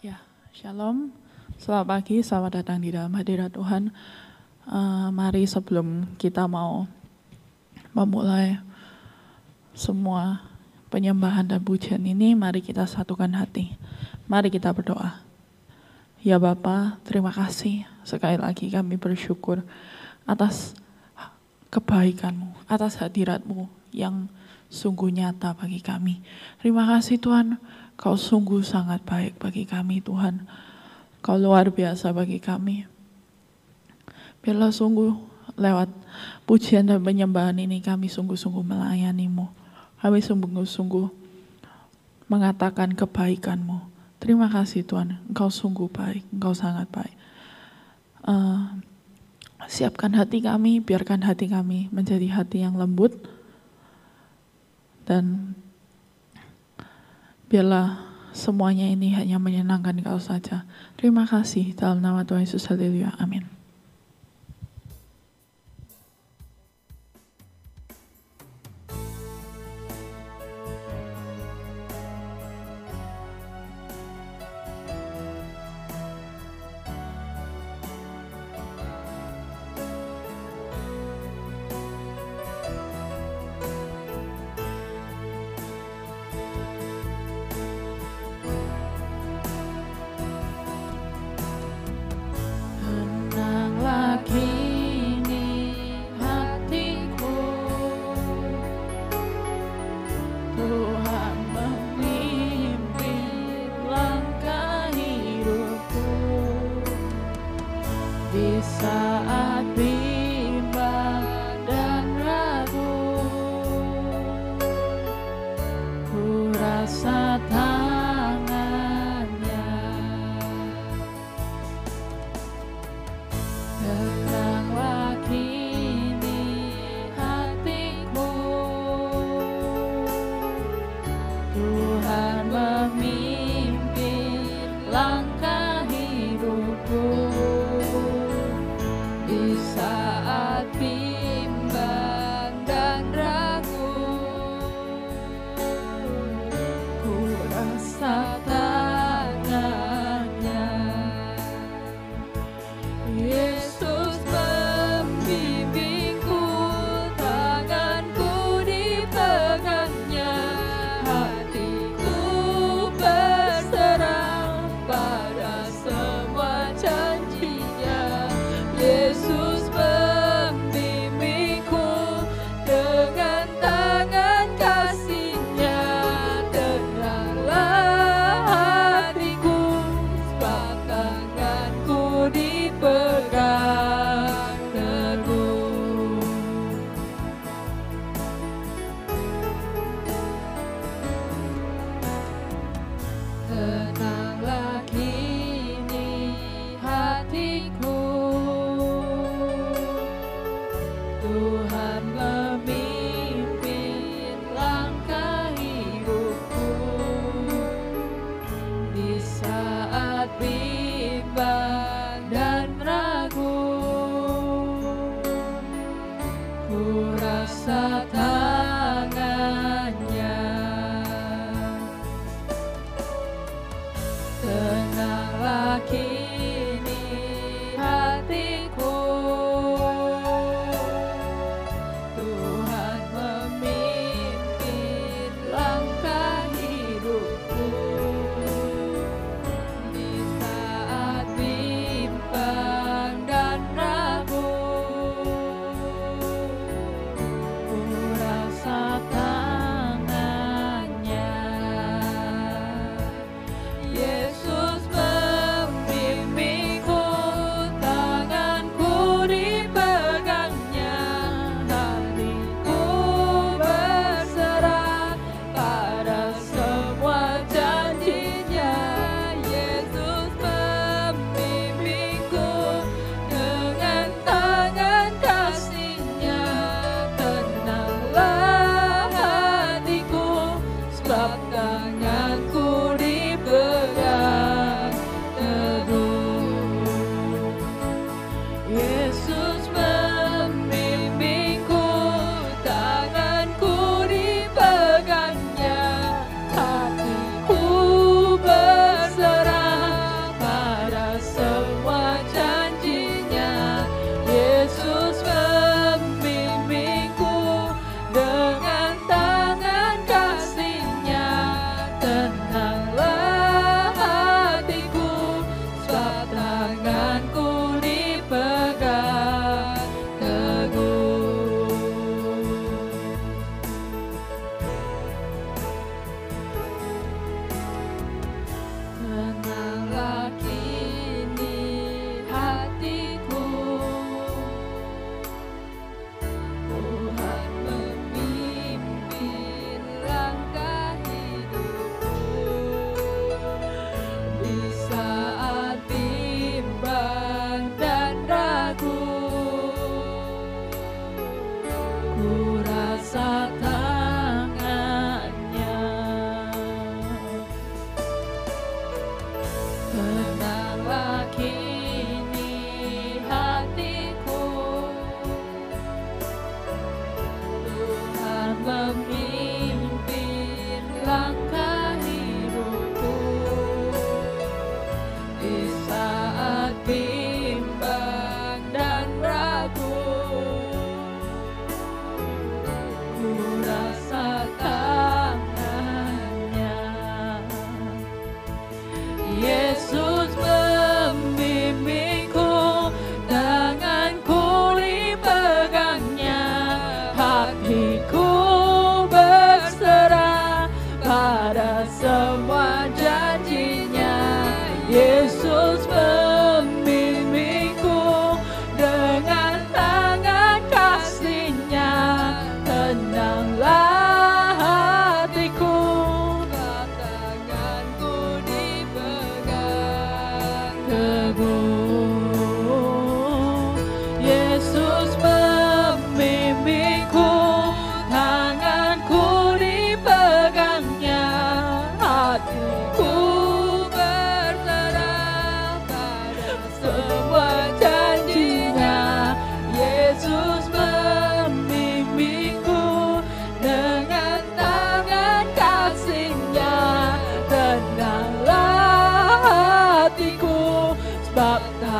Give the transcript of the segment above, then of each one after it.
Ya, shalom. Selamat pagi, selamat datang di dalam hadirat Tuhan. Mari sebelum kita mau memulai semua penyembahan dan pujian ini, mari kita satukan hati. Mari kita berdoa. Ya Bapa, terima kasih. Sekali lagi kami bersyukur atas kebaikan-Mu, atas hadirat-Mu yang sungguh nyata bagi kami. Terima kasih Tuhan, Kau sungguh sangat baik bagi kami Tuhan. Kau luar biasa bagi kami. Biarlah sungguh lewat pujian dan penyembahan ini kami sungguh-sungguh melayani-Mu. Kami sungguh-sungguh mengatakan kebaikan-Mu. Terima kasih Tuhan, Engkau sungguh baik, Engkau sangat baik. Siapkan hati kami, biarkan hati kami menjadi hati yang lembut. Dan biarlah semuanya ini hanya menyenangkan Kau saja. Terima kasih dalam nama Tuhan Yesus, haleluya, amin. Pegang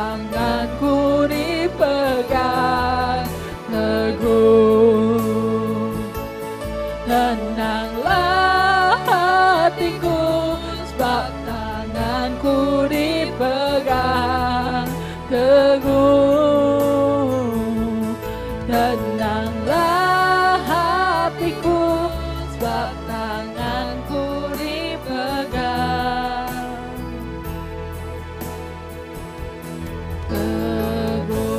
tanganku dipegang teguh. Tenanglah hatiku, sebab tanganku dipegang teguh. Tenanglah hatiku, sebab tanganku dipegang teguh.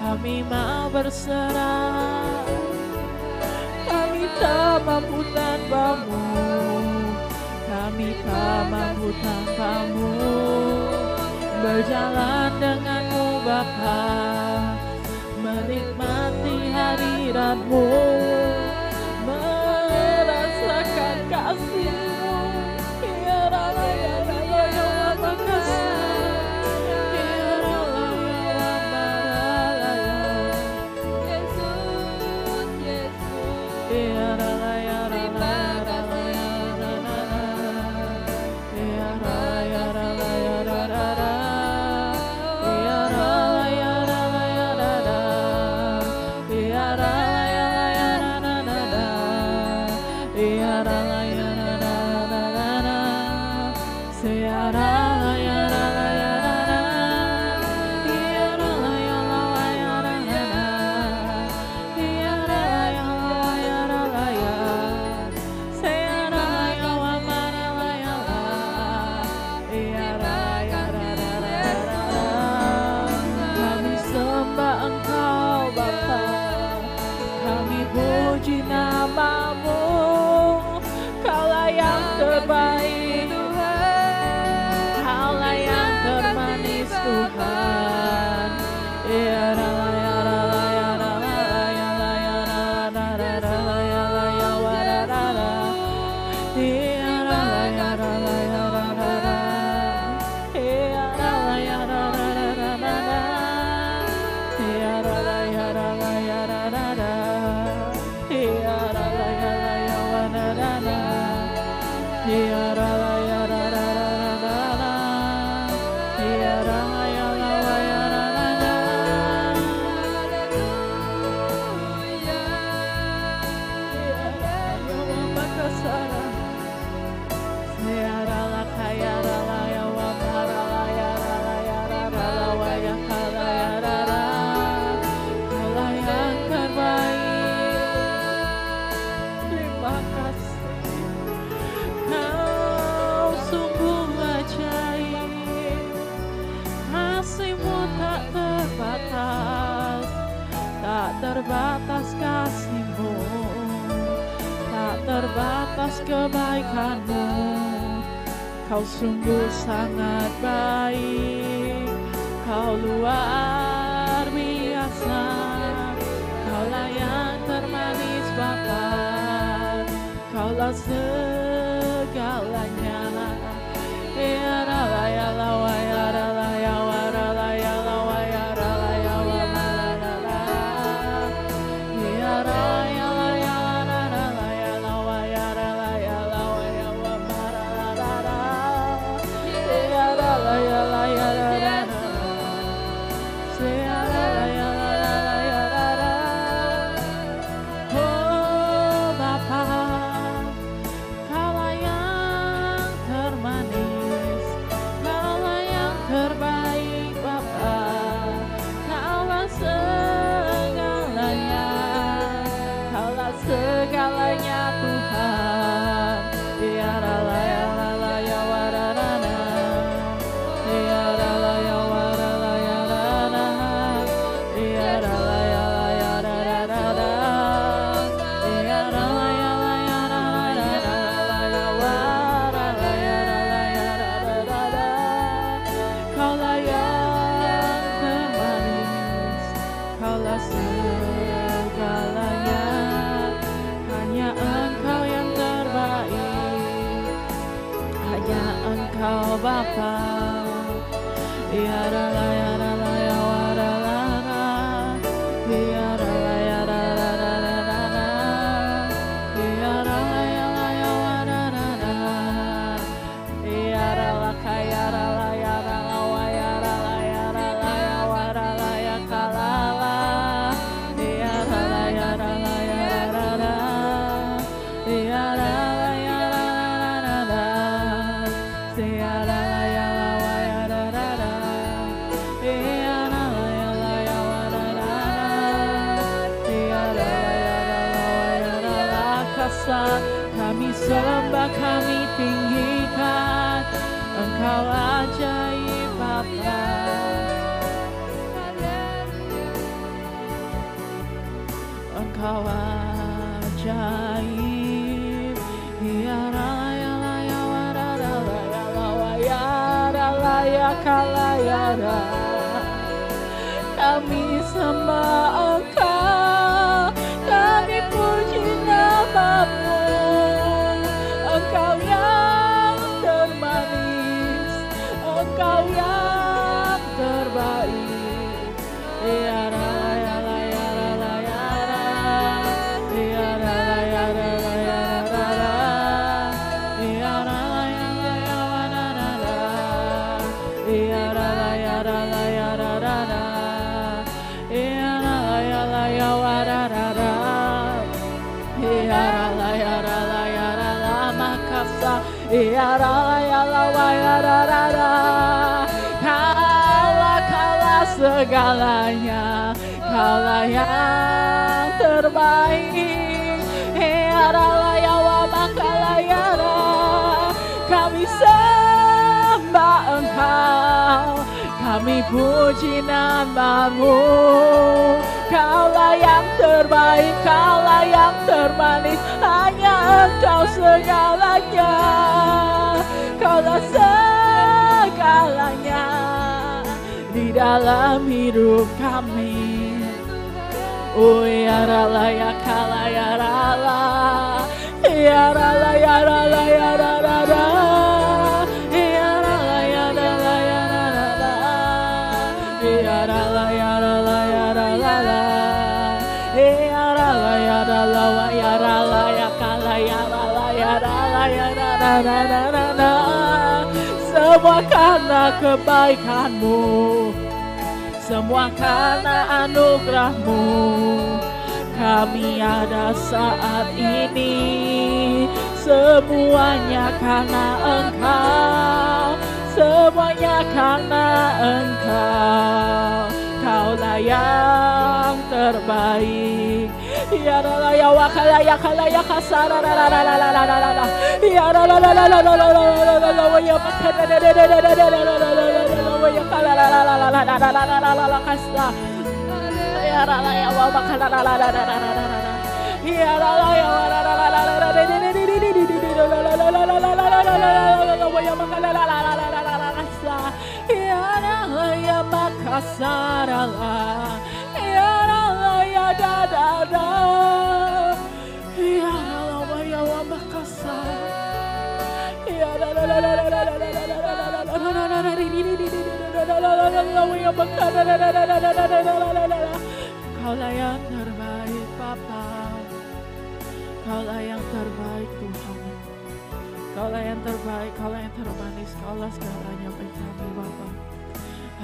Kami mau berserah, kami tak mampu tanpamu, kami tak mampu tanpamu. Berjalan denganmu Bapa, menikmati hadiratmu, merasakan kasih-Mu. Ya Allah, ya Allah, ya Allah, kasih. kebaikan-Mu. Kau sungguh sangat baik, Kau luar biasa, Kaulah yang termanis Bapa, Kaulah segalanya. Ya Allah, ya Allah, ya Allah, ya Allah, ya Allah, ya Allah, ya Allah, ya Allah, ya Allah, ya Allah, ya Allah, ya Allah, ya Allah, ya Allah, ya Allah, ya Allah. Oh Bapa, Kaulah yang termanis, Kaulah yang terbaik Bapa, Kaulah segalanya, Kaulah segalanya Tuhan. Ya Allah, ya Allah, ya warana, ya Allah, ya warana, ya rana, ya Allah, ya Allah, ya rana, ya Allah, ya Allah, ya rana, ya warana, ya rana. Kaulah yang termanis, Kaulah segalanya, hanya Engkau yang terbaik, hanya Engkau Bapa. Ya Allah, ya Allah, ya warana, ya Allah, ya rana, ya Allah, ya Allah, ya warana, ya Allah, kaya Allah, ya Allah, wa ya Allah, ya Allah, ya warana, ya kalala, ya Allah, ya Allah, ya rana, ya Allah, ya rana, ya Allah, ya Allah, wa ya rana, ya Allah, ya Allah, ya warana, ya Allah, ya Allah, wa ya rana. Kasih kami sembah, kami tinggikan, Engkau ajaib Bapa. Engkau ajaib. Ya Allah, ya Allah, ya warana, ya Allah, wa ya Allah, ya kala, ya Allah. Kami sembah Engkau, kami puji nama-Mu. Engkau yang termanis, Engkau yang terbaik. Ya Allah, ya Allah, ya Allah, ya Allah. Ya Allah, ya Allah, ya Allah. Ya Allah, ya Allah, ya Allah. Ya Allah, ya Allah, ya Allah. Ya Allah, ya Allah, ya Allah. Ya Allah, ya Allah, ya Allah. Makasa. Ya Allah, ya Allah, ya Allah. Kaulah segalanya, Kaulah yang terbaik. Ya Allah, ya Allah, makalah ya Allah. Kami sembah Engkau, kami puji nama-Mu. Kaulah yang terbaik, Kaulah yang termanis, hanya Engkau segalanya. Kaulah segalanya di dalam hidup kami. Oh ya Allah, ya kala, ya Allah. Ya Allah, ya Allah, ya Allah. Ya Allah, ya Allah, ya Allah. Ya Allah, ya Allah, ya Allah. Ya Allah, ya Allah, ya Allah, ya kala, ya Allah, ya Allah, ya Allah. Semua karena kebaikan-Mu, semua karena anugerah-Mu, kami ada saat ini. Semuanya karena Engkau, semuanya karena Engkau. Kaulah yang terbaik. Ya Allah, ya wakala, ya kala, ya kasara, la la la la la la la la. Ya la la la la la la la la la la la. Wa ya makana la la la la la la la la la. Wa ya kala la la la la la la la la la la la kasa. Ya la la ya wa makana la la la la la la la. Ya la la ya wa la la la la la la. Kaulah yang terbaik Bapa, Kaulah yang terbaik Tuhan, Kaulah yang terbaik, Kaulah yang termanis, Kaulah segalanya bagi kami Bapa.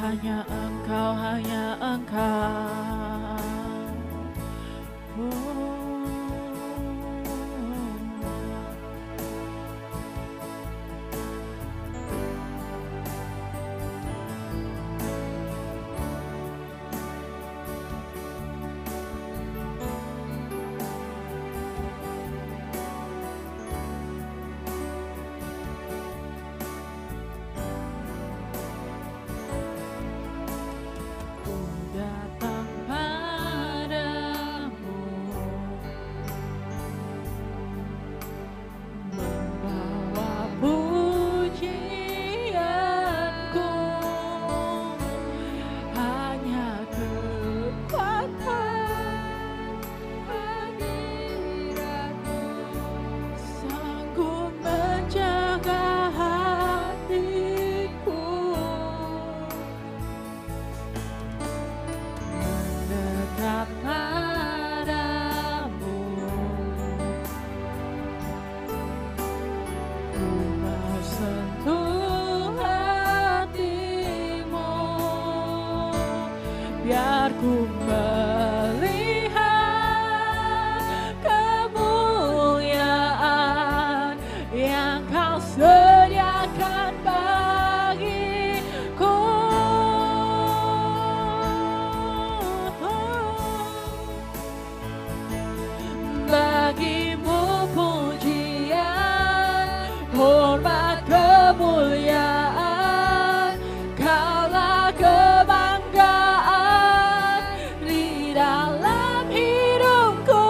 Hanya Engkau, hanya Engkau. Biar ku melihat kemuliaan yang Kau sediakan bagiku. Bagimu pujian, hormat, kemuliaan, Kaulah kebanggaan di dalam hidupku.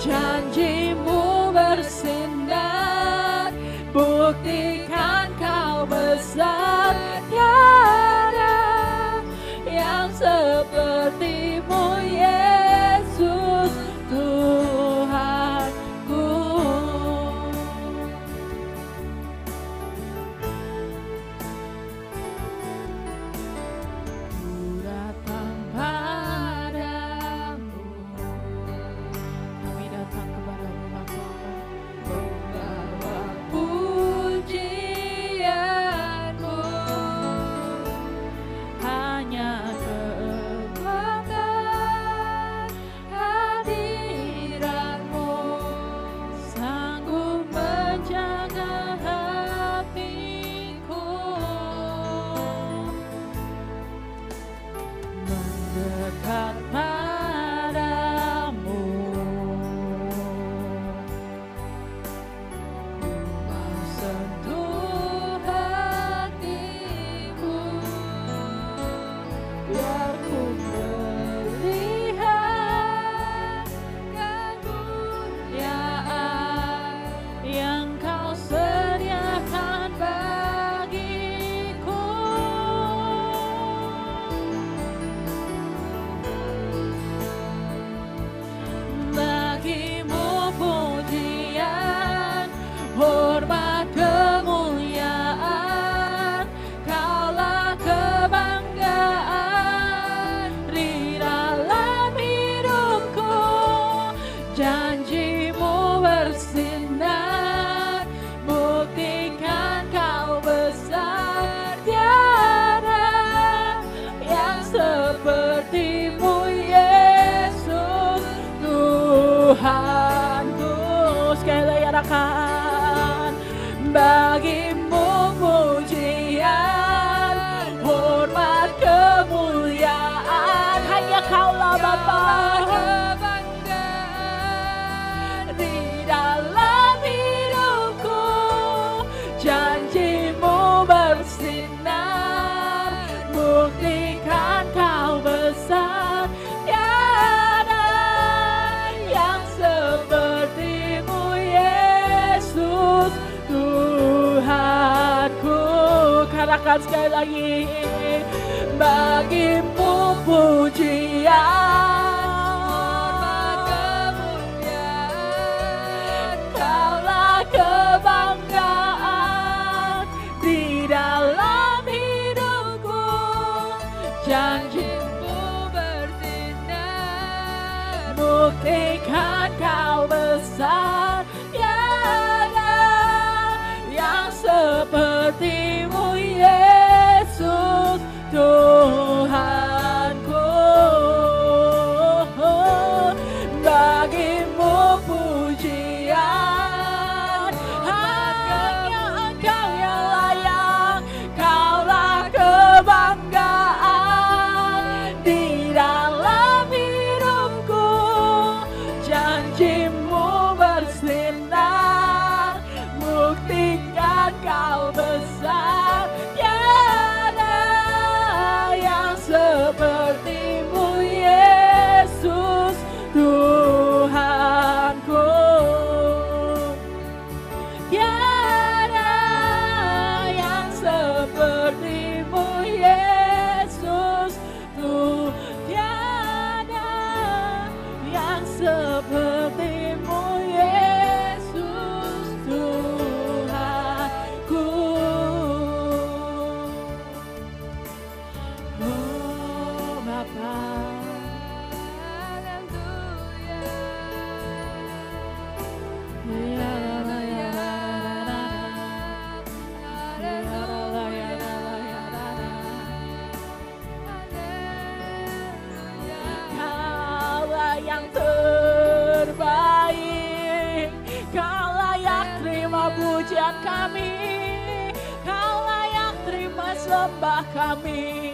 Janjimu bersinar, buktikan Kau besar. Tiada yang seperti-Mu Yesus Tuhanku. Ku datang padamu, kami datang kepadamu Bapa, membawa puji katakan sekali lagi, bagimu pujian, Kaulah kebanggaan di dalam hidupku, janjimu bersinar, buktikan kau besar, tiada yang sepertimu Yesus Tuhanku. Bagimu pujian, hanya Engkau yang layak, Kaulah kebanggaan di dalam hidupku, janjimu bersinar, buktikan kau besar, tiada yang sepertimu Yesus Tuhanku. Tiada yang sepertimu Yesus Tuhan, tiada yang sepertimu Yesus Tuhanku. Oh Bapa, Kaulah yang terbaik, Kau layak terima pujian kami, Kau layak terima sembah kami,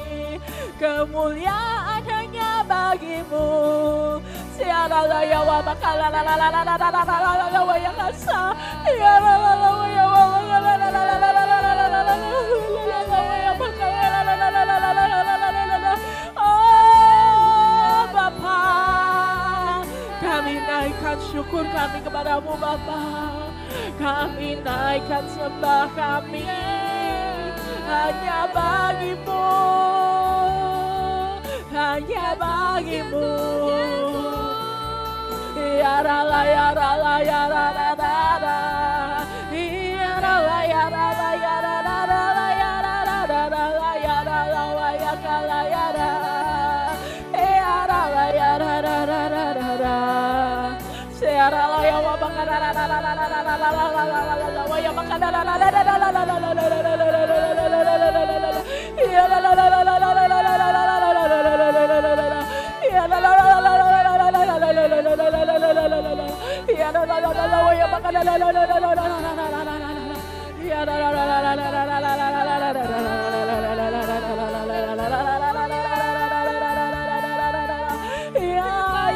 kemuliaan hanya bagimu. Siara laya wa bakala la la la la la la la la la la wa yang asa, ya la la la wa ya wa la la la la la la la la la la la la wa ya bakala la la la la la la la la la la. Oh Bapa, kami naikkan syukur kami kepadamu Bapa, kami naikkan sembah kami hanya bagimu, hanya bagimu. Ya rala ya rala ya rala rala, ya rala ya rala ya rala rala ya rala rala ya rala wa ya kala ya rala, ya rala ya rala rala rala, ya rala ya wa bakala rala rala rala rala rala wa ya bakala rala rala rala rala rala, ya rala rala rala rala rala, ya rala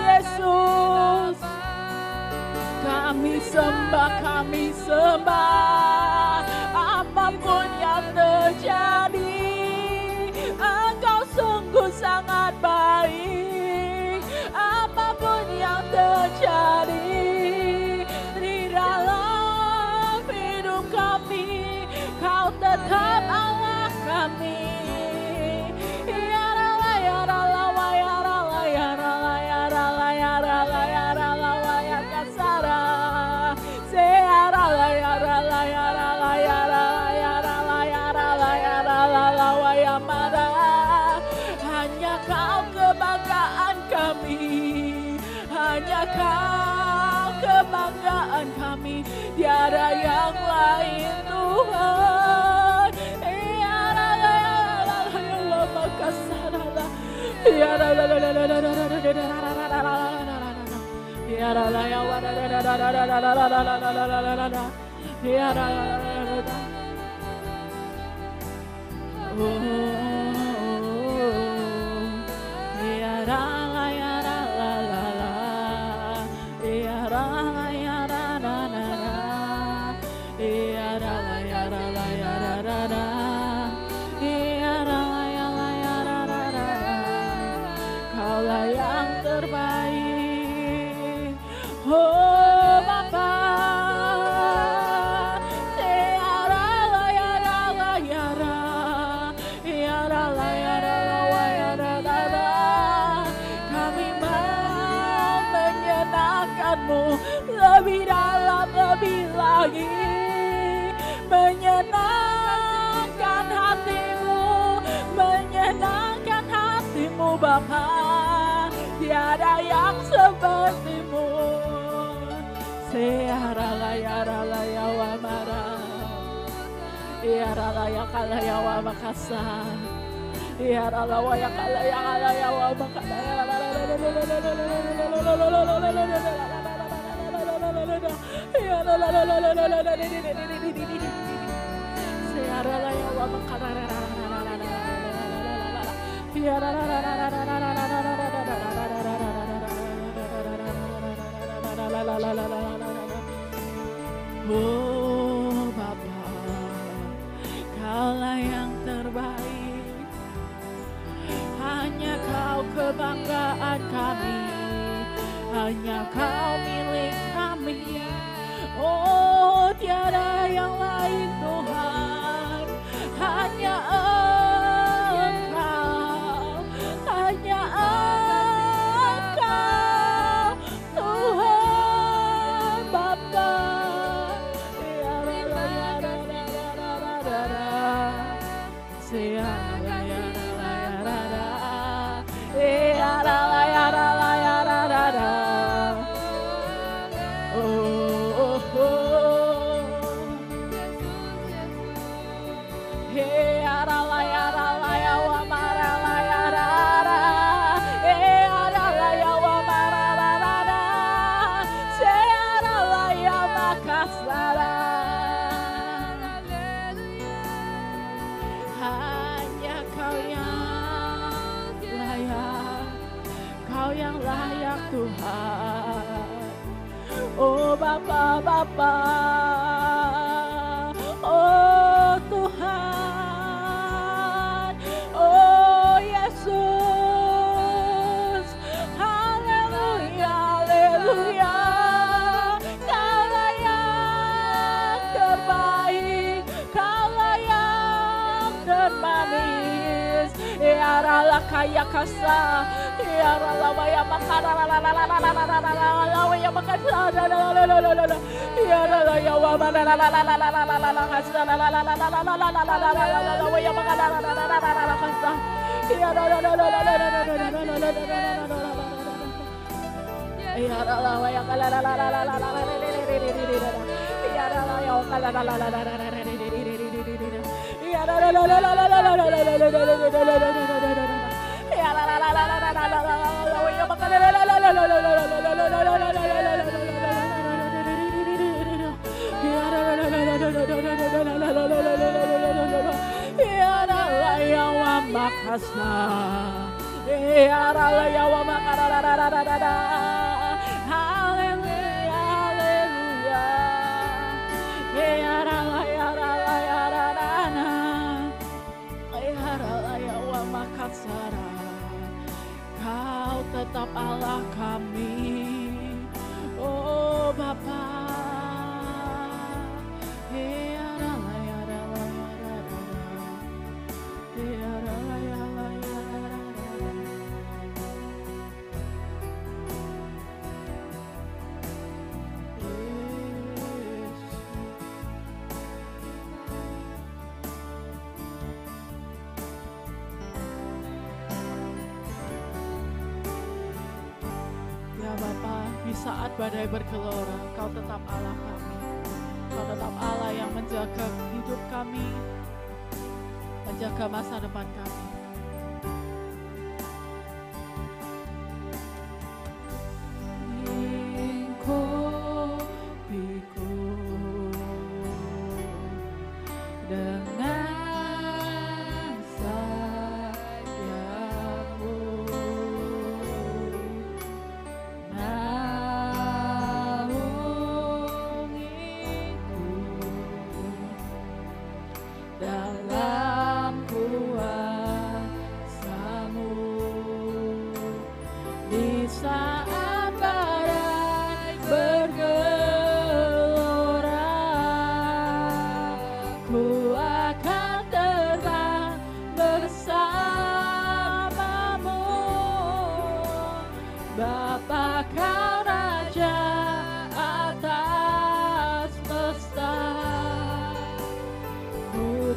Yesus, kami sembah, apapun yang terjadi, Engkau sungguh sangat baik. Apapun yang terjadi di dalam hidup kami, Kau tetap Allah kami. Ya rala ya rala wa ya rala ya rala ya rala ya rala ya rala wa ya kasara. Ya rala ya rala ya rala ya rala ya rala ya rala ya rala wa ya mara. Hanya Kau kebanggaan kami, hanya Kau kebanggaan kami, tiada yang lain Tuhan. Ya rala ya rala ya lama kasarala, ya rala ya rala ya wa ya rala. Kaulah yang terbaik, oh Bapa. Tiara la ya ra la ya ra. Bapa, tiada yang sepertimu. Searalaya wa mara, Yaralaya kalaya wa makasa, Yaralaya kalaya wa makaya. Oh Bapa, Kaulah yang terbaik, hanya Kau kebanggaan kami, hanya Kau milik kami. Oh tiada yang lain Tuhan, hanya Engkau, hanya Engkau Tuhan Bapa. Hanya Kau yang layak Tuhan. Oh Bapa, Bapa, oh Tuhan, oh Yesus, haleluya, haleluya. Kaulah yang terbaik, Kaulah yang termanis. Ya Allah kaya kasa, ya Allah ya makara la la la la la la la la la la ya makara la la la la la la ya Allah ya wa la la la la la la la la la kasa la la la la la la la la la la la ya makara la la la la la la kasa ya la la la la la la la ya Allah ya kala la la la la la la ya Allah ya kala la la la la la ya la la la la la la la Kau tetap Allah kami, oh Bapa. Di saat badai bergelora, Kau tetap Allah kami. Kau tetap Allah yang menjaga hidup kami, menjaga masa depan kami.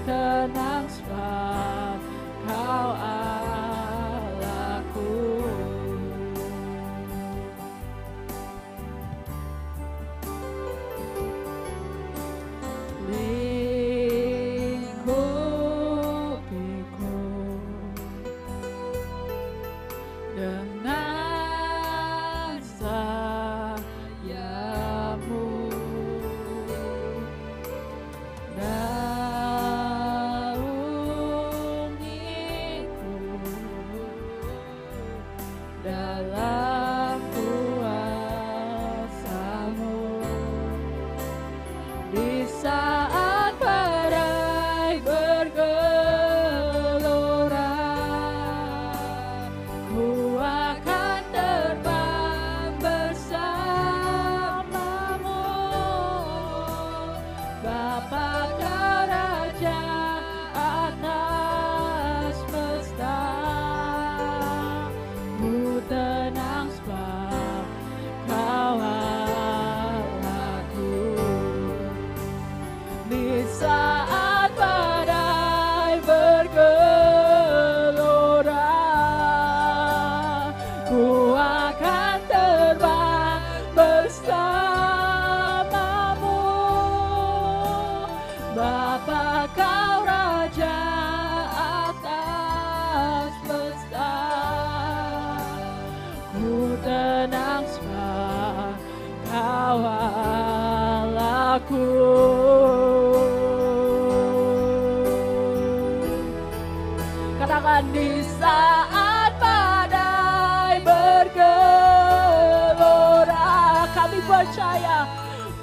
tenang sebab Kau Allahku. Katakan di saat badai bergelora, kami percaya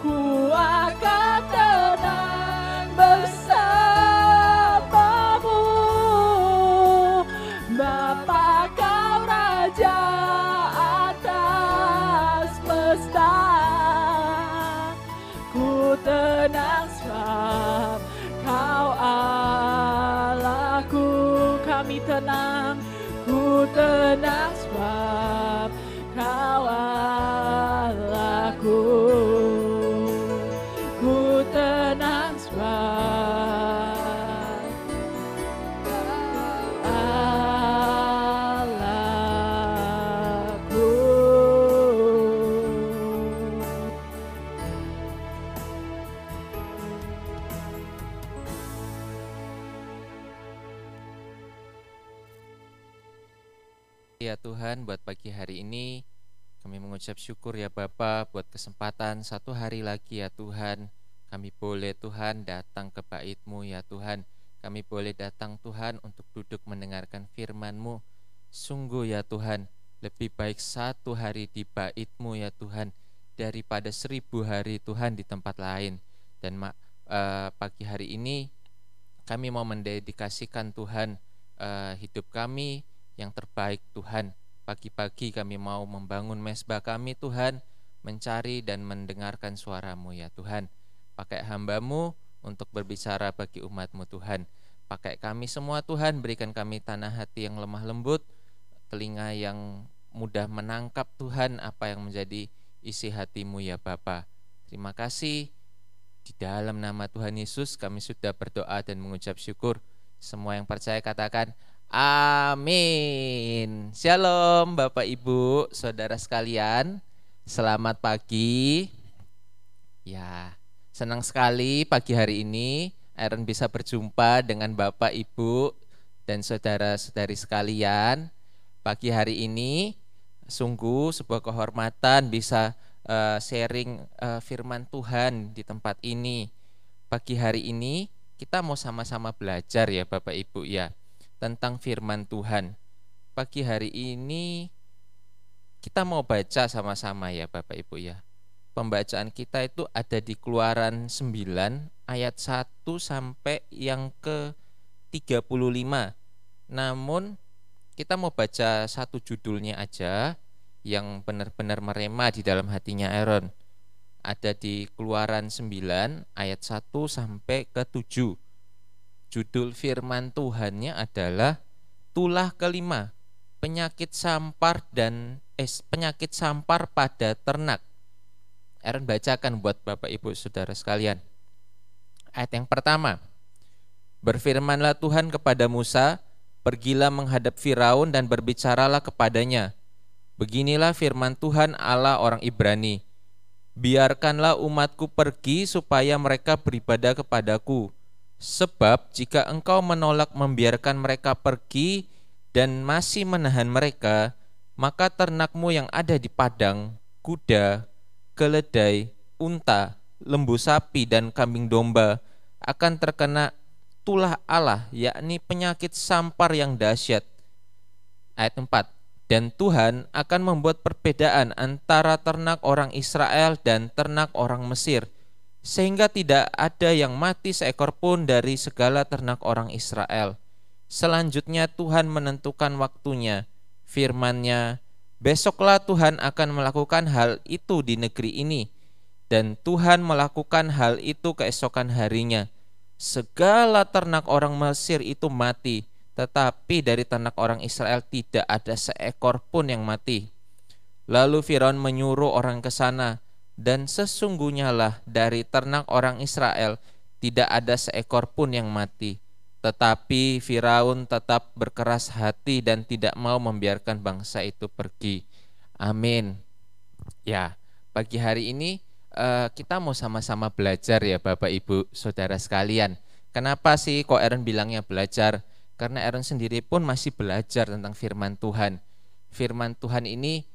ku akan tenang bersamamu. Bapa kau Raja atas semesta, ku tenang sebab kau Allahku. Kami tenang, ku tenang sebab kau Allahku. Ku tenang sebab kau Allahku. Ya Tuhan, buat pagi hari ini kami mengucap syukur ya Bapa buat kesempatan satu hari lagi ya Tuhan. Kami boleh Tuhan datang ke bait-Mu ya Tuhan. Kami boleh datang Tuhan untuk duduk mendengarkan firman-Mu. Sungguh ya Tuhan, lebih baik satu hari di bait-Mu ya Tuhan daripada 1000 hari Tuhan di tempat lain. Dan pagi hari ini kami mau mendedikasikan Tuhan hidup kami yang terbaik Tuhan. Pagi-pagi kami mau membangun mezbah kami Tuhan, mencari dan mendengarkan suara-Mu ya Tuhan. Pakai hamba-Mu untuk berbicara bagi umat-Mu Tuhan. Pakai kami semua Tuhan, berikan kami tanah hati yang lemah lembut, telinga yang mudah menangkap Tuhan apa yang menjadi isi hati-Mu ya Bapa. Terima kasih. Di dalam nama Tuhan Yesus kami sudah berdoa dan mengucap syukur. Semua yang percaya katakan amin. Shalom Bapak Ibu, saudara sekalian. Selamat pagi. Ya, senang sekali pagi hari ini Aaron bisa berjumpa dengan Bapak Ibu dan saudara-saudari sekalian. Pagi hari ini sungguh sebuah kehormatan bisa sharing firman Tuhan di tempat ini. Pagi hari ini kita mau sama-sama belajar ya Bapak Ibu ya, tentang firman Tuhan. Pagi hari ini kita mau baca sama-sama ya Bapak Ibu ya. Pembacaan kita itu ada di Keluaran 9 ayat 1 sampai yang ke 35. Namun kita mau baca satu judulnya aja yang benar-benar merema di dalam hatinya Aaron. Ada di Keluaran 9 ayat 1 sampai ke 7. Judul firman Tuhannya adalah tulah kelima, penyakit sampar pada ternak. Aaron bacakan buat Bapak Ibu Saudara sekalian. Ayat yang pertama. Berfirmanlah Tuhan kepada Musa, pergilah menghadap Firaun dan berbicaralah kepadanya. Beginilah firman Tuhan Allah orang Ibrani. Biarkanlah umatku pergi supaya mereka beribadah kepadaku. Sebab jika engkau menolak membiarkan mereka pergi dan masih menahan mereka, maka ternakmu yang ada di padang, kuda, keledai, unta, lembu sapi dan kambing domba akan terkena tulah Allah, yakni penyakit sampar yang dahsyat. Ayat 4. Dan Tuhan akan membuat perbedaan antara ternak orang Israel dan ternak orang Mesir, sehingga tidak ada yang mati seekor pun dari segala ternak orang Israel. Selanjutnya Tuhan menentukan waktunya. Firman-Nya, besoklah Tuhan akan melakukan hal itu di negeri ini. Dan Tuhan melakukan hal itu keesokan harinya. Segala ternak orang Mesir itu mati, tetapi dari ternak orang Israel tidak ada seekor pun yang mati. Lalu Firaun menyuruh orang ke sana, dan sesungguhnya lah dari ternak orang Israel tidak ada seekor pun yang mati. Tetapi Firaun tetap berkeras hati dan tidak mau membiarkan bangsa itu pergi. Amin. Ya, pagi hari ini kita mau sama-sama belajar ya Bapak Ibu Saudara sekalian. Kenapa sih kok Aaron bilangnya belajar? Karena Aaron sendiri pun masih belajar tentang firman Tuhan. Firman Tuhan ini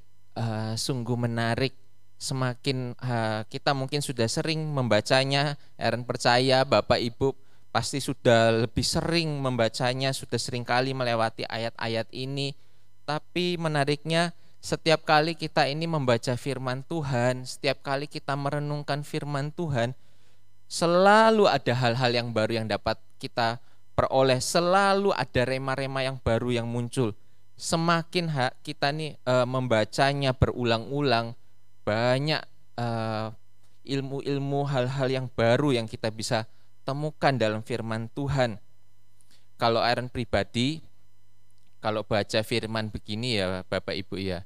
sungguh menarik. Semakin kita mungkin sudah sering membacanya, Aaron percaya Bapak Ibu pasti sudah lebih sering membacanya, sudah sering kali melewati ayat-ayat ini. Tapi menariknya, setiap kali kita ini membaca firman Tuhan, setiap kali kita merenungkan firman Tuhan, selalu ada hal-hal yang baru yang dapat kita peroleh, selalu ada rema-rema yang baru yang muncul. Semakin kita nih membacanya berulang-ulang, banyak ilmu-ilmu hal-hal yang baru yang kita bisa temukan dalam firman Tuhan. Kalau Aaron pribadi, kalau baca firman begini ya Bapak Ibu ya,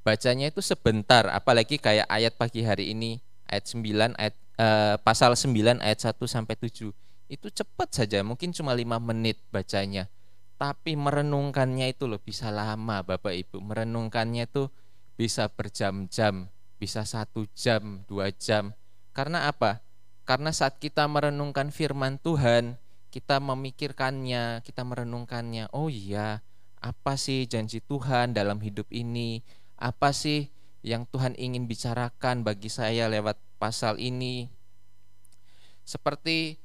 bacanya itu sebentar, apalagi kayak ayat pagi hari ini, ayat 9, pasal 9 ayat 1 sampai 7. Itu cepat saja, mungkin cuma 5 menit bacanya. Tapi merenungkannya itu loh bisa lama Bapak Ibu. Merenungkannya itu bisa berjam-jam, bisa 1 jam, 2 jam. Karena apa? Karena saat kita merenungkan firman Tuhan, kita memikirkannya, kita merenungkannya. Oh iya, apa sih janji Tuhan dalam hidup ini? Apa sih yang Tuhan ingin bicarakan bagi saya lewat pasal ini? Seperti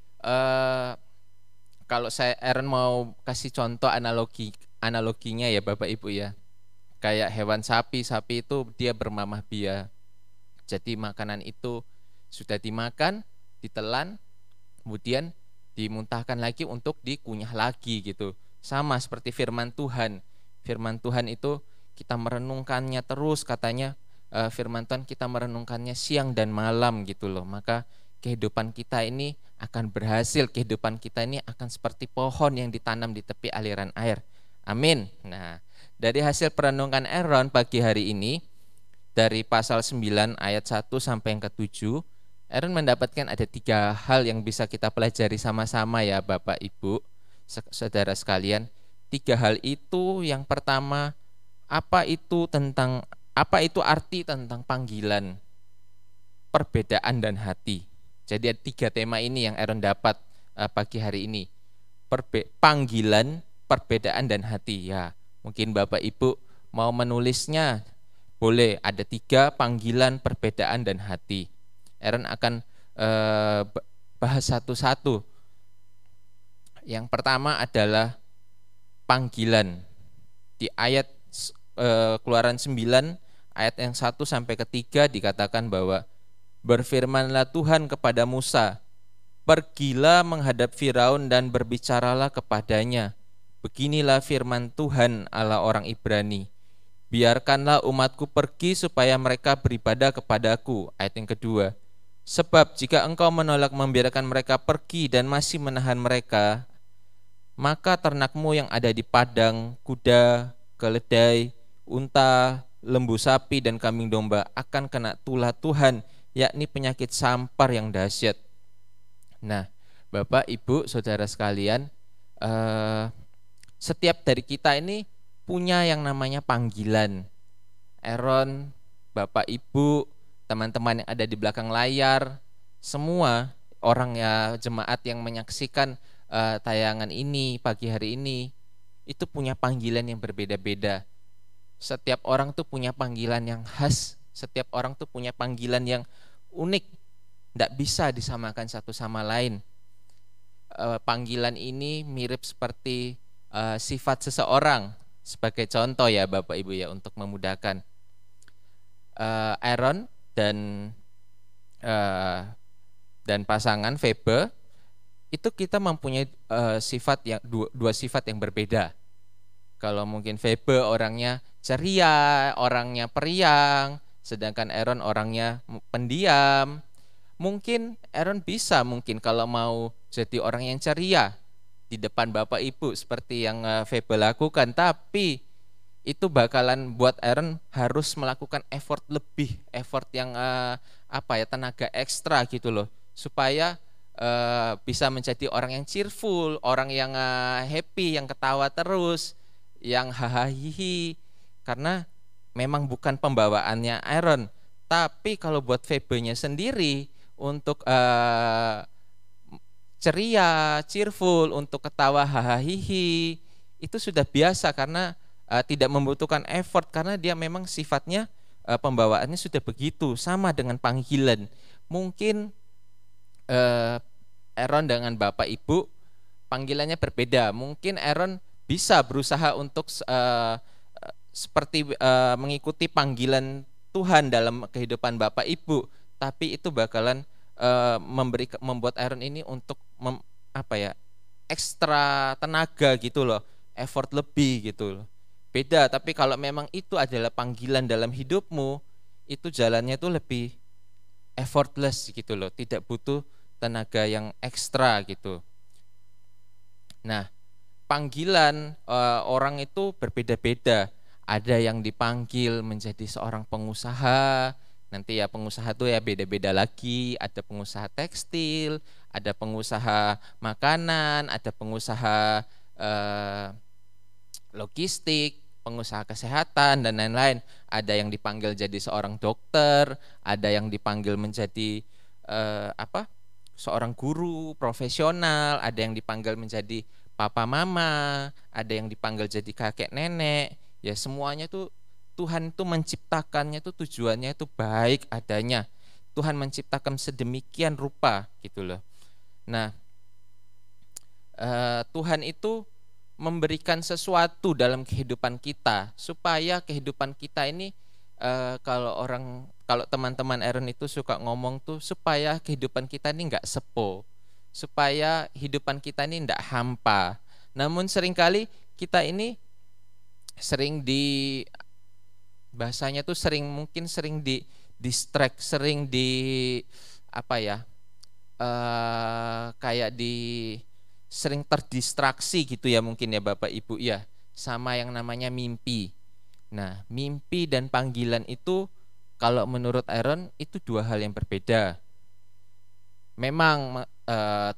kalau Aaron mau kasih contoh analoginya ya Bapak Ibu ya. Kayak hewan sapi itu dia bermamah biak. Jadi makanan itu sudah dimakan, ditelan, kemudian dimuntahkan lagi untuk dikunyah lagi gitu. Sama seperti firman Tuhan. Firman Tuhan itu kita merenungkannya terus, katanya firman Tuhan kita merenungkannya siang dan malam gitu loh. Maka kehidupan kita ini akan berhasil, kehidupan kita ini akan seperti pohon yang ditanam di tepi aliran air. Amin. Nah, dari hasil perenungan Aaron pagi hari ini, dari pasal 9 ayat 1 sampai yang ke-7, Aaron mendapatkan ada 3 hal yang bisa kita pelajari sama-sama ya Bapak Ibu Saudara sekalian. 3 hal itu, yang pertama, apa itu arti tentang panggilan, perbedaan dan hati. Jadi ada 3 tema ini yang Aaron dapat pagi hari ini. Panggilan, perbedaan dan hati. Ya, mungkin Bapak Ibu mau menulisnya, boleh. Ada 3 panggilan, perbedaan dan hati. Aaron akan bahas satu-satu. Yang pertama adalah panggilan. Di ayat Keluaran 9 ayat yang 1 sampai ke-3 dikatakan bahwa berfirmanlah Tuhan kepada Musa, pergilah menghadap Firaun dan berbicaralah kepadanya. Beginilah firman Tuhan Allah orang Ibrani, biarkanlah umatku pergi supaya mereka beribadah kepadaku. Ayat yang kedua, sebab jika engkau menolak membiarkan mereka pergi dan masih menahan mereka, maka ternakmu yang ada di padang, kuda, keledai, unta, lembu sapi dan kambing domba akan kena tulah Tuhan, yakni penyakit sampar yang dahsyat. Nah, Bapak, Ibu, Saudara sekalian, setiap dari kita ini punya yang namanya panggilan. Aaron, Bapak, Ibu, teman-teman yang ada di belakang layar, semua orang ya jemaat yang menyaksikan tayangan ini pagi hari ini, itu punya panggilan yang berbeda-beda. Setiap orang tuh punya panggilan yang khas, setiap orang tuh punya panggilan yang unik, tidak bisa disamakan satu sama lain. Panggilan ini mirip seperti sifat seseorang. Sebagai contoh ya Bapak Ibu ya, untuk memudahkan, Aaron dan pasangan Febe itu kita mempunyai sifat yang dua sifat yang berbeda. Kalau mungkin Febe orangnya ceria, orangnya periang, sedangkan Aaron orangnya pendiam. Mungkin Aaron bisa mungkin kalau mau jadi orang yang ceria di depan Bapak Ibu seperti yang Febe lakukan, tapi itu bakalan buat Aaron harus melakukan effort lebih, effort yang tenaga ekstra gitu loh, supaya bisa menjadi orang yang cheerful, orang yang happy, yang ketawa terus, yang hahaha, karena memang bukan pembawaannya Aaron. Tapi kalau buat Febe-nya sendiri untuk ceria, cheerful, untuk ketawa hahaha, itu sudah biasa karena tidak membutuhkan effort, karena dia memang sifatnya pembawaannya sudah begitu, sama dengan panggilan. Mungkin Aaron dengan Bapak Ibu panggilannya berbeda. Mungkin Aaron bisa berusaha untuk seperti mengikuti panggilan Tuhan dalam kehidupan Bapak Ibu, tapi itu bakalan membuat Aaron ini untuk ekstra tenaga gitu loh, effort lebih gitu loh. Beda, tapi kalau memang itu adalah panggilan dalam hidupmu, itu jalannya tuh lebih effortless gitu loh, tidak butuh tenaga yang ekstra gitu. Nah, panggilan orang itu berbeda-beda. Ada yang dipanggil menjadi seorang pengusaha, nanti ya pengusaha tuh ya beda-beda lagi. Ada pengusaha tekstil, ada pengusaha makanan, ada pengusaha logistik, pengusaha kesehatan, dan lain-lain. Ada yang dipanggil jadi seorang dokter, ada yang dipanggil menjadi seorang guru profesional, ada yang dipanggil menjadi papa mama, ada yang dipanggil jadi kakek nenek. Ya semuanya tuh Tuhan tuh menciptakannya tuh tujuannya itu baik adanya. Tuhan menciptakan sedemikian rupa gitu loh. Nah, Tuhan itu memberikan sesuatu dalam kehidupan kita supaya kehidupan kita ini kalau teman-teman Aaron itu suka ngomong tuh, supaya kehidupan kita ini nggak sepo, supaya kehidupan kita ini nggak hampa. Namun seringkali kita ini sering bahasanya tuh sering di distract, sering di sering terdistraksi gitu ya mungkin ya Bapak Ibu ya, sama yang namanya mimpi. Nah, mimpi dan panggilan itu kalau menurut Aaron itu dua hal yang berbeda. Memang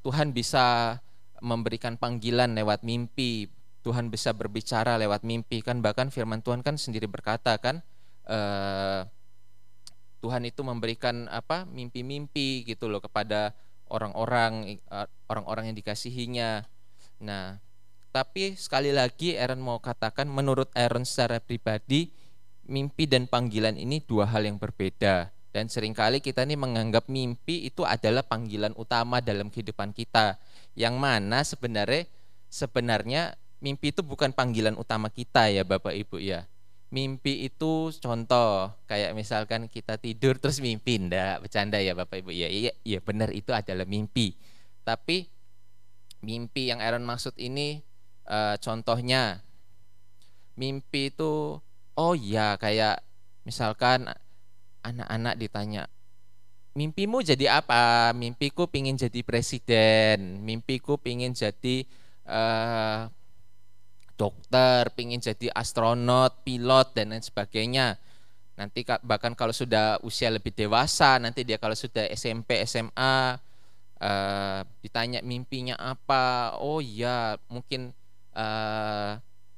Tuhan bisa memberikan panggilan lewat mimpi, Tuhan bisa berbicara lewat mimpi kan, bahkan firman Tuhan kan sendiri berkata kan, Tuhan itu memberikan mimpi-mimpi gitu loh kepada orang-orang yang dikasihinya. Nah, tapi sekali lagi Aaron mau katakan, menurut Aaron secara pribadi mimpi dan panggilan ini dua hal yang berbeda. Dan seringkali kita ini menganggap mimpi itu adalah panggilan utama dalam kehidupan kita, yang mana sebenarnya mimpi itu bukan panggilan utama kita ya Bapak Ibu ya. Mimpi itu contoh kayak misalkan kita tidur terus mimpi, enggak, bercanda ya Bapak Ibu ya. Iya benar, itu adalah mimpi. Tapi mimpi yang Aaron maksud ini contohnya mimpi itu kayak misalkan anak-anak ditanya, mimpimu jadi apa? Mimpiku pingin jadi presiden, mimpiku pingin jadi dokter, pingin jadi astronot, pilot, dan lain sebagainya. Nanti bahkan kalau sudah usia lebih dewasa, nanti dia kalau sudah SMP, SMA, ditanya mimpinya apa. Oh iya, mungkin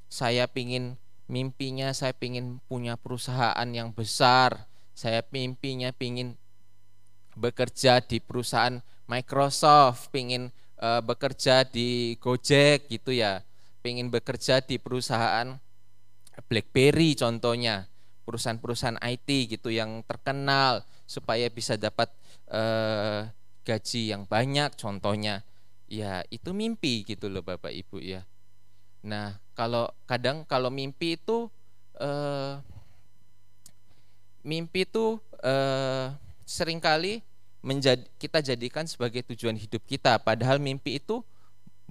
saya mimpinya saya pingin punya perusahaan yang besar. Saya mimpinya pingin bekerja di perusahaan Microsoft, pingin bekerja di Gojek gitu ya, pingin bekerja di perusahaan BlackBerry contohnya, perusahaan-perusahaan IT gitu yang terkenal, supaya bisa dapat gaji yang banyak contohnya. Ya itu mimpi gitu loh Bapak Ibu ya. Nah kalau mimpi itu seringkali kita jadikan sebagai tujuan hidup kita, padahal mimpi itu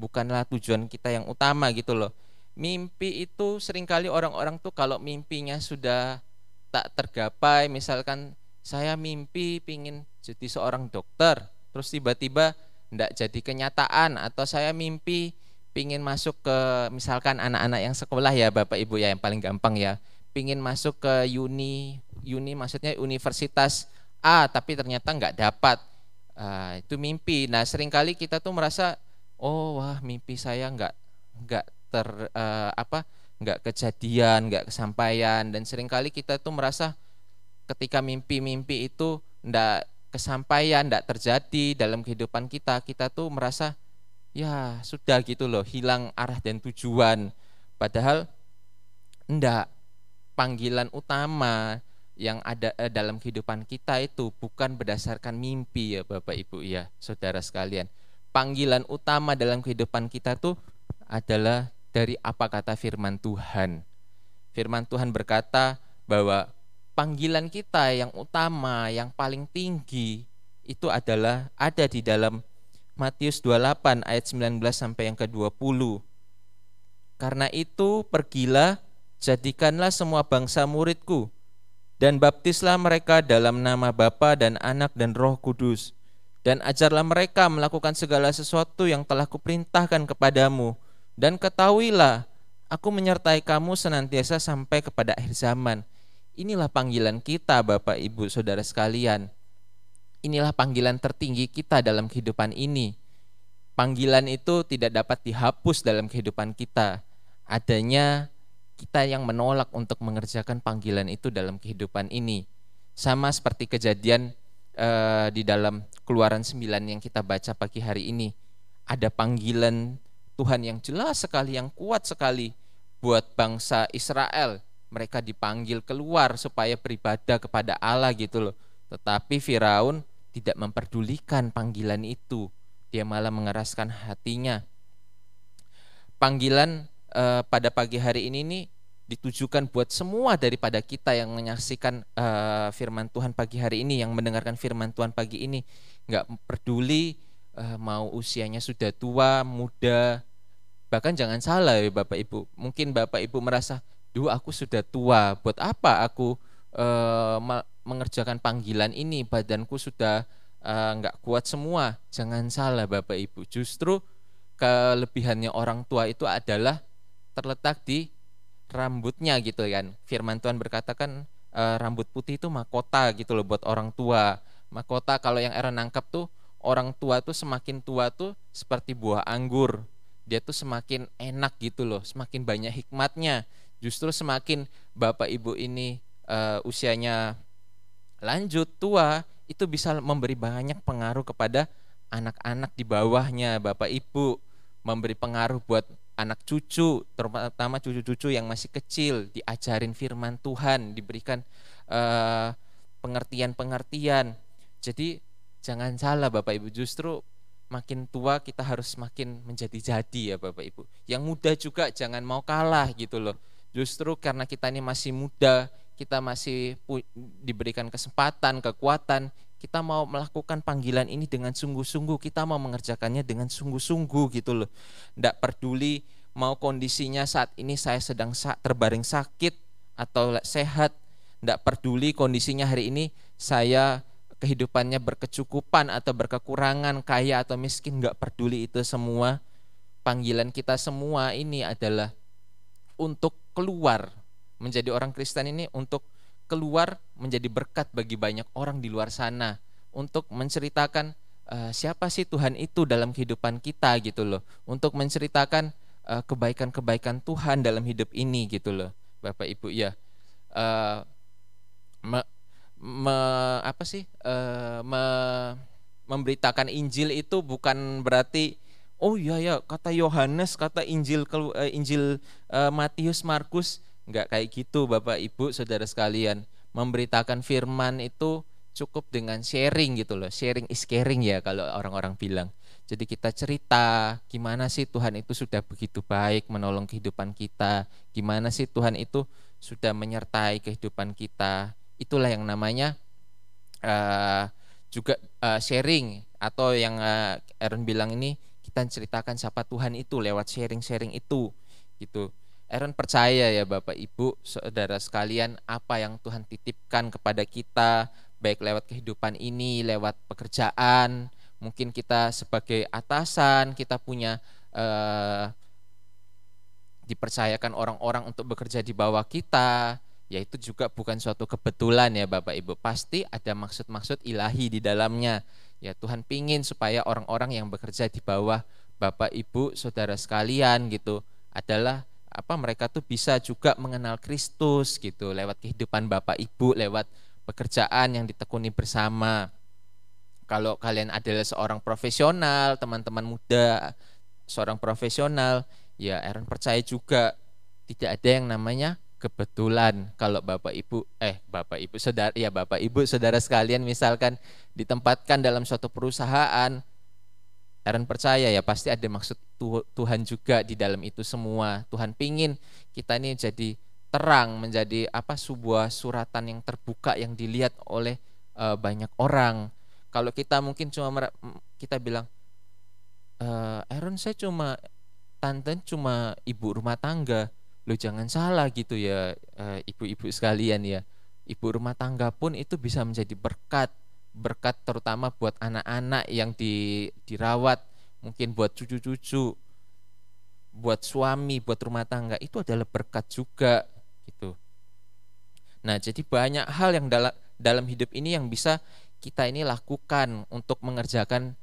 bukanlah tujuan kita yang utama gitu loh. Mimpi itu seringkali orang-orang tuh kalau mimpinya sudah tak tergapai, misalkan saya mimpi pingin jadi seorang dokter, terus tiba-tiba ndak jadi kenyataan, atau saya mimpi pingin masuk ke, misalkan anak-anak yang sekolah ya Bapak Ibu ya, yang paling gampang ya, pingin masuk ke uni maksudnya universitas A tapi ternyata nggak dapat. Itu mimpi. Nah seringkali kita tuh merasa, oh wah mimpi saya nggak ter apa nggak kejadian, nggak kesampaian, dan seringkali kita tuh merasa ketika mimpi-mimpi itu nggak kesampaian, nggak terjadi dalam kehidupan kita, kita tuh merasa ya sudah gitu loh, hilang arah dan tujuan. Padahal enggak, panggilan utama yang ada dalam kehidupan kita itu bukan berdasarkan mimpi ya Bapak Ibu ya, saudara sekalian. Panggilan utama dalam kehidupan kita tuh adalah dari apa kata firman Tuhan. Firman Tuhan berkata bahwa panggilan kita yang utama, yang paling tinggi itu adalah ada di dalam Matius 28 ayat 19 sampai yang ke-20. Karena itu pergilah, jadikanlah semua bangsa muridku, dan baptislah mereka dalam nama Bapa dan Anak dan Roh Kudus, dan ajarlah mereka melakukan segala sesuatu yang telah kuperintahkan kepadamu, dan ketahuilah aku menyertai kamu senantiasa sampai kepada akhir zaman. Inilah panggilan kita Bapak Ibu Saudara sekalian. Inilah panggilan tertinggi kita dalam kehidupan ini. Panggilan itu tidak dapat dihapus dalam kehidupan kita. Adanya kita yang menolak untuk mengerjakan panggilan itu dalam kehidupan ini. Sama seperti kejadian di dalam Keluaran 9 yang kita baca pagi hari ini. Ada panggilan Tuhan yang jelas sekali, yang kuat sekali buat bangsa Israel. Mereka dipanggil keluar supaya beribadah kepada Allah gitu loh. Tetapi Firaun tidak memperdulikan panggilan itu. Dia malah mengeraskan hatinya. Panggilan pada pagi hari ini nih ditujukan buat semua daripada kita yang menyaksikan firman Tuhan pagi hari ini, yang mendengarkan firman Tuhan pagi ini. Nggak peduli mau usianya sudah tua, muda. Bahkan jangan salah ya Bapak Ibu. Mungkin Bapak Ibu merasa, duh aku sudah tua, buat apa aku mengerjakan panggilan ini, badanku sudah nggak kuat semua. Jangan salah Bapak Ibu. Justru kelebihannya orang tua itu adalah terletak di rambutnya gitu kan. Firman Tuhan berkata kan rambut putih itu mahkota gitu loh buat orang tua. Mahkota kalau yang Aaron nangkap tuh, orang tua tuh semakin tua tuh seperti buah anggur. Dia tuh semakin enak gitu loh, semakin banyak hikmatnya. Justru semakin Bapak Ibu ini usianya lanjut, tua, itu bisa memberi banyak pengaruh kepada anak-anak di bawahnya Bapak Ibu. Memberi pengaruh buat anak cucu, terutama cucu-cucu yang masih kecil, diajarin firman Tuhan, diberikan pengertian-pengertian. Jadi jangan salah Bapak Ibu, justru makin tua kita harus makin menjadi-jadi ya Bapak Ibu. Yang muda juga jangan mau kalah gitu loh. Justru karena kita ini masih muda, kita masih diberikan kesempatan, kekuatan, kita mau melakukan panggilan ini dengan sungguh-sungguh, kita mau mengerjakannya dengan sungguh-sungguh gitu loh. Nggak peduli mau kondisinya saat ini saya sedang terbaring sakit atau sehat, nggak peduli kondisinya hari ini saya kehidupannya berkecukupan atau berkekurangan, kaya atau miskin, nggak peduli itu semua. Panggilan kita semua ini adalah untuk keluar menjadi orang Kristen ini, untuk keluar menjadi berkat bagi banyak orang di luar sana, untuk menceritakan siapa sih Tuhan itu dalam kehidupan kita gitu loh, untuk menceritakan kebaikan-kebaikan Tuhan dalam hidup ini gitu loh Bapak Ibu ya. Memberitakan Injil itu bukan berarti oh iya ya kata Yohanes, kata Injil Matius, Markus, nggak kayak gitu Bapak Ibu Saudara sekalian. Memberitakan firman itu cukup dengan sharing gitu loh. Sharing is caring ya kalau orang-orang bilang. Jadi kita cerita gimana sih Tuhan itu sudah begitu baik menolong kehidupan kita, gimana sih Tuhan itu sudah menyertai kehidupan kita. Itulah yang namanya juga sharing, atau yang Aaron bilang ini, kita ceritakan siapa Tuhan itu lewat sharing-sharing itu gitu. Aaron percaya ya Bapak Ibu Saudara sekalian, apa yang Tuhan titipkan kepada kita, baik lewat kehidupan ini, lewat pekerjaan, mungkin kita sebagai atasan, kita punya dipercayakan orang-orang untuk bekerja di bawah kita, ya itu juga bukan suatu kebetulan ya Bapak Ibu, pasti ada maksud-maksud ilahi di dalamnya. Ya Tuhan pingin supaya orang-orang yang bekerja di bawah Bapak Ibu, saudara sekalian gitu, adalah mereka tuh bisa juga mengenal Kristus gitu lewat kehidupan Bapak Ibu, lewat pekerjaan yang ditekuni bersama. Kalau kalian adalah seorang profesional, teman-teman muda, seorang profesional, ya Aaron percaya juga tidak ada yang namanya kebetulan. Kalau Bapak Ibu saudara sekalian misalkan ditempatkan dalam suatu perusahaan, Aaron percaya ya pasti ada maksud Tuhan juga di dalam itu semua. Tuhan pingin kita ini jadi terang, menjadi sebuah suratan yang terbuka yang dilihat oleh banyak orang. Kalau kita mungkin kita bilang, Aaron saya tante cuma ibu rumah tangga. Loh jangan salah gitu ya ibu-ibu sekalian ya. Ibu rumah tangga pun itu bisa menjadi berkat terutama buat anak-anak yang dirawat, mungkin buat cucu-cucu, buat suami, buat rumah tangga, itu adalah berkat juga gitu. Nah jadi banyak hal yang dalam hidup ini yang bisa kita ini lakukan untuk mengerjakan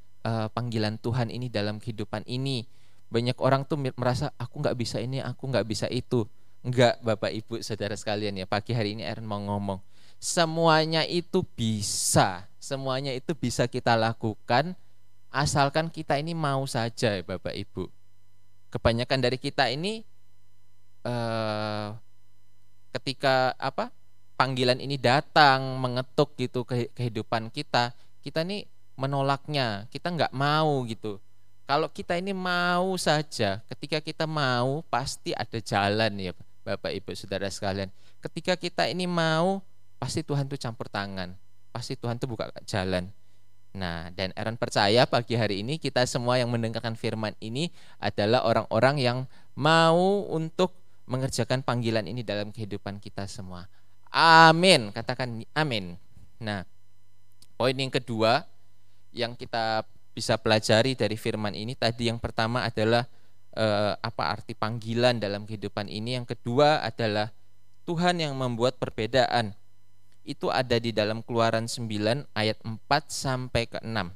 panggilan Tuhan ini dalam kehidupan ini. Banyak orang tuh merasa aku nggak bisa ini, aku nggak bisa itu. Enggak Bapak Ibu saudara sekalian ya, pagi hari ini Aaron mau ngomong, semuanya itu bisa kita lakukan asalkan kita ini mau saja ya Bapak Ibu. Kebanyakan dari kita ini ketika panggilan ini datang mengetuk gitu kehidupan kita ini menolaknya, kita nggak mau gitu. Kalau kita ini mau saja, ketika kita mau pasti ada jalan ya Bapak Ibu saudara sekalian. Ketika kita ini mau, pasti Tuhan tuh campur tangan, pasti Tuhan tuh buka jalan. Nah dan Aaron percaya pagi hari ini kita semua yang mendengarkan firman ini adalah orang-orang yang mau untuk mengerjakan panggilan ini dalam kehidupan kita semua. Amin, katakan amin. Nah poin yang kedua yang kita bisa pelajari dari firman ini tadi, yang pertama adalah apa arti panggilan dalam kehidupan ini. Yang kedua adalah Tuhan yang membuat perbedaan. Itu ada di dalam Keluaran 9 ayat 4 sampai ke 6.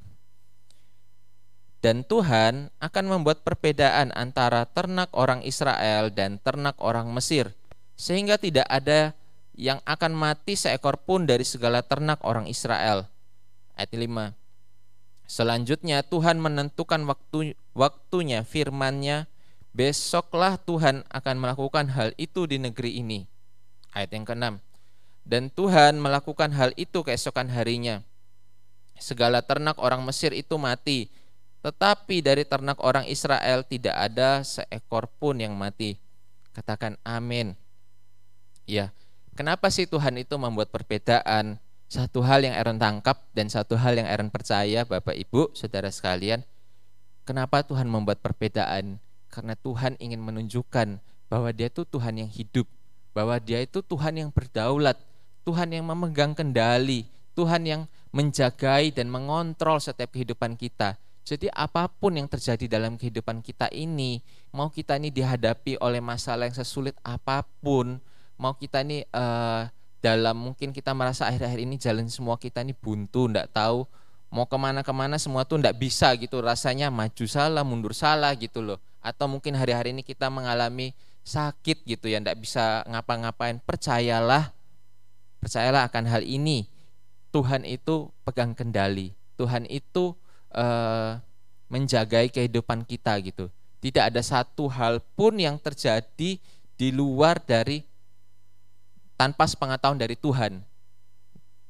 Dan Tuhan akan membuat perbedaan antara ternak orang Israel dan ternak orang Mesir, sehingga tidak ada yang akan mati seekor pun dari segala ternak orang Israel. Ayat 5. Selanjutnya Tuhan menentukan waktunya, firman-Nya, besoklah Tuhan akan melakukan hal itu di negeri ini. Ayat yang ke-6. Dan Tuhan melakukan hal itu keesokan harinya. Segala ternak orang Mesir itu mati, tetapi dari ternak orang Israel tidak ada seekor pun yang mati. Katakan amin. Ya, kenapa sih Tuhan itu membuat perbedaan? Satu hal yang Aaron tangkap dan satu hal yang Aaron percaya Bapak Ibu saudara sekalian, kenapa Tuhan membuat perbedaan? Karena Tuhan ingin menunjukkan bahwa Dia itu Tuhan yang hidup, bahwa Dia itu Tuhan yang berdaulat, Tuhan yang memegang kendali, Tuhan yang menjagai dan mengontrol setiap kehidupan kita. Jadi apapun yang terjadi dalam kehidupan kita ini, mau kita ini dihadapi oleh masalah yang sesulit apapun, mau kita ini dalam mungkin kita merasa akhir-akhir ini jalan semua kita ini buntu, enggak tahu mau kemana-kemana, semua tuh enggak bisa gitu, rasanya maju salah, mundur salah gitu loh. Atau mungkin hari-hari ini kita mengalami sakit gitu ya, enggak bisa ngapa-ngapain. Percayalah akan hal ini. Tuhan itu pegang kendali, Tuhan itu menjagai kehidupan kita gitu. Tidak ada satu hal pun yang terjadi di luar dari tanpa sepengetahuan dari Tuhan.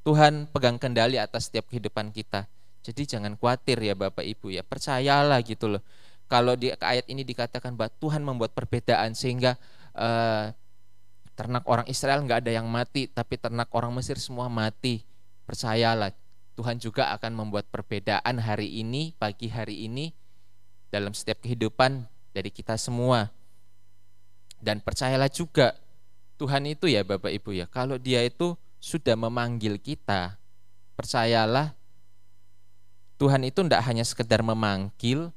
Tuhan pegang kendali atas setiap kehidupan kita. Jadi jangan khawatir ya Bapak Ibu ya, percayalah gitu loh. Kalau di ayat ini dikatakan bahwa Tuhan membuat perbedaan sehingga ternak orang Israel nggak ada yang mati, tapi ternak orang Mesir semua mati. Percayalah, Tuhan juga akan membuat perbedaan hari ini, pagi hari ini, dalam setiap kehidupan dari kita semua. Dan percayalah juga, Tuhan itu ya Bapak Ibu ya, kalau Dia itu sudah memanggil kita, Percayalah, Tuhan itu tidak hanya sekedar memanggil,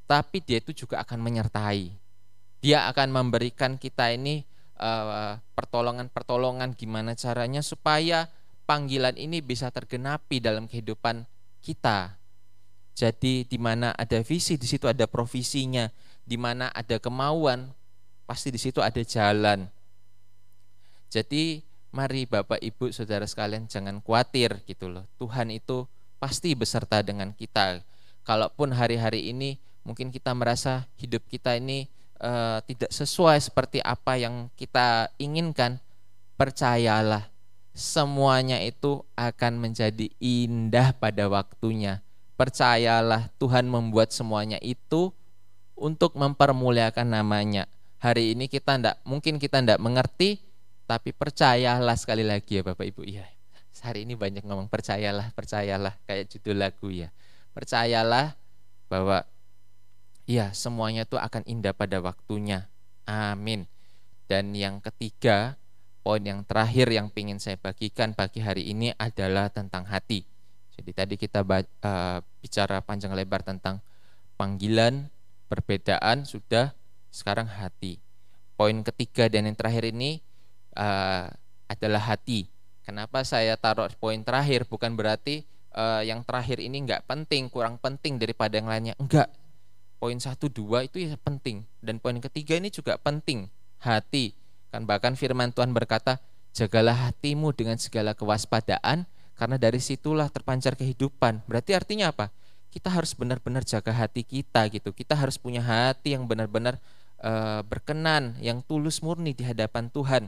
tapi dia itu juga akan menyertai. Dia akan memberikan kita ini pertolongan-pertolongan gimana caranya supaya panggilan ini bisa tergenapi dalam kehidupan kita. Jadi di mana ada visi, di situ ada provisinya. Di mana ada kemauan, pasti di situ ada jalan. Jadi mari Bapak Ibu Saudara sekalian jangan khawatir gitu loh. Tuhan itu pasti beserta dengan kita. Kalaupun hari-hari ini mungkin kita merasa hidup kita ini tidak sesuai seperti apa yang kita inginkan, percayalah semuanya itu akan menjadi indah pada waktunya. Percayalah Tuhan membuat semuanya itu untuk mempermuliakan namanya. Hari ini mungkin kita tidak mengerti, tapi percayalah sekali lagi ya Bapak Ibu. Ya, hari ini banyak ngomong percayalah kayak judul lagu ya. Percayalah bahwa ya semuanya itu akan indah pada waktunya. Amin. Dan yang ketiga, poin yang terakhir yang ingin saya bagikan pagi hari ini adalah tentang hati. Jadi tadi kita bicara panjang lebar tentang panggilan, perbedaan, sudah, sekarang hati. Poin ketiga dan yang terakhir ini adalah hati. Kenapa saya taruh poin terakhir? Bukan berarti yang terakhir ini enggak penting, kurang penting daripada yang lainnya. Enggak. Poin 1, 2 itu ya penting. Dan poin ketiga ini juga penting, hati. Kan bahkan firman Tuhan berkata, jagalah hatimu dengan segala kewaspadaan, karena dari situlah terpancar kehidupan. Berarti artinya apa? Kita harus benar-benar jaga hati kita gitu. Kita harus punya hati yang benar-benar berkenan, yang tulus murni di hadapan Tuhan.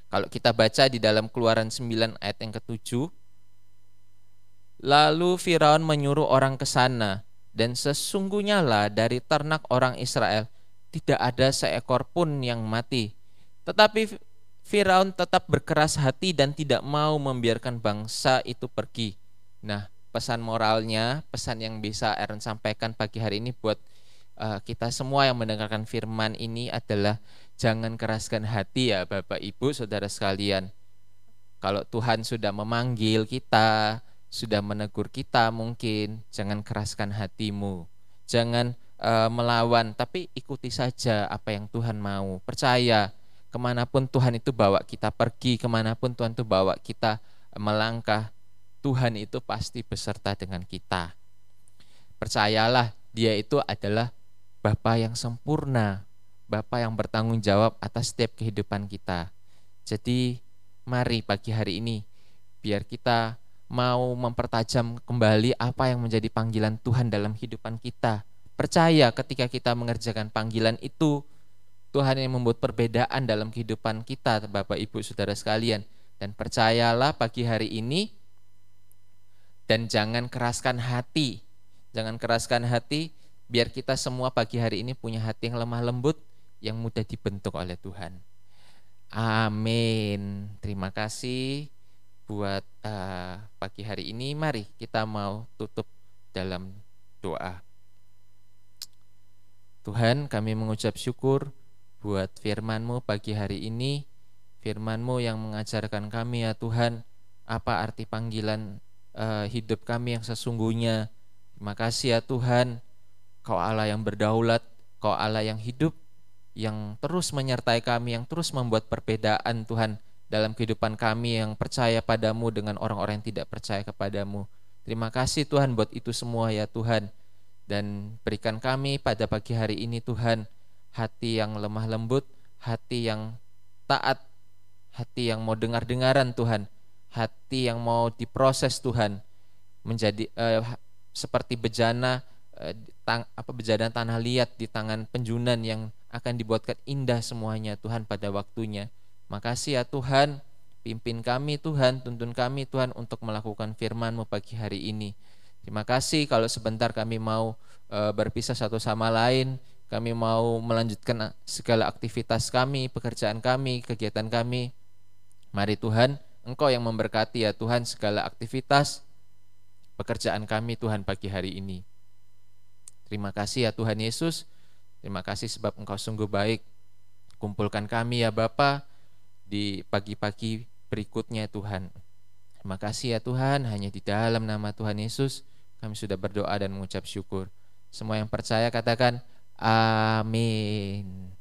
Kalau kita baca di dalam Keluaran 9 ayat yang ke-7, lalu Firaun menyuruh orang ke sana, dan sesungguhnya lah dari ternak orang Israel tidak ada seekor pun yang mati. Tetapi Firaun tetap berkeras hati dan tidak mau membiarkan bangsa itu pergi. Nah, pesan moralnya, pesan yang bisa Aaron sampaikan pagi hari ini buat kita semua yang mendengarkan firman ini adalah jangan keraskan hati ya Bapak Ibu Saudara sekalian. Kalau Tuhan sudah memanggil kita, sudah menegur kita, mungkin jangan keraskan hatimu, jangan melawan, tapi ikuti saja apa yang Tuhan mau. Percaya kemanapun Tuhan itu bawa kita pergi, kemanapun Tuhan itu bawa kita melangkah, Tuhan itu pasti beserta dengan kita. Percayalah, Dia itu adalah Bapa yang sempurna, Bapa yang bertanggung jawab atas setiap kehidupan kita. Jadi mari pagi hari ini biar kita mau mempertajam kembali apa yang menjadi panggilan Tuhan dalam kehidupan kita. Percaya ketika kita mengerjakan panggilan itu, Tuhan yang membuat perbedaan dalam kehidupan kita, Bapak Ibu Saudara sekalian. Dan percayalah pagi hari ini, dan jangan keraskan hati. Jangan keraskan hati, biar kita semua pagi hari ini punya hati yang lemah lembut, yang mudah dibentuk oleh Tuhan. Amin. Terima kasih buat pagi hari ini. Mari kita mau tutup dalam doa. Tuhan, kami mengucap syukur buat firman-Mu pagi hari ini. Firman-Mu yang mengajarkan kami ya Tuhan, apa arti panggilan hidup kami yang sesungguhnya. Terima kasih ya Tuhan, Kau Allah yang berdaulat, Kau Allah yang hidup, yang terus menyertai kami, yang terus membuat perbedaan Tuhan dalam kehidupan kami yang percaya padamu dengan orang-orang yang tidak percaya kepadamu. Terima kasih Tuhan buat itu semua ya Tuhan. Dan berikan kami pada pagi hari ini Tuhan, hati yang lemah lembut, hati yang taat, hati yang mau dengar-dengaran Tuhan, hati yang mau diproses Tuhan, menjadi seperti bejana bejana tanah liat di tangan penjunan yang akan dibuatkan indah semuanya Tuhan pada waktunya. Makasih ya Tuhan, pimpin kami Tuhan, tuntun kami Tuhan untuk melakukan firman-Mu pagi hari ini. Terima kasih kalau sebentar kami mau berpisah satu sama lain, kami mau melanjutkan segala aktivitas kami, pekerjaan kami, kegiatan kami. Mari Tuhan, Engkau yang memberkati ya Tuhan segala aktivitas pekerjaan kami Tuhan pagi hari ini. Terima kasih ya Tuhan Yesus, terima kasih sebab Engkau sungguh baik. Kumpulkan kami ya Bapa di pagi-pagi berikutnya Tuhan. Terima kasih ya Tuhan, hanya di dalam nama Tuhan Yesus kami sudah berdoa dan mengucap syukur. Semua yang percaya katakan amin.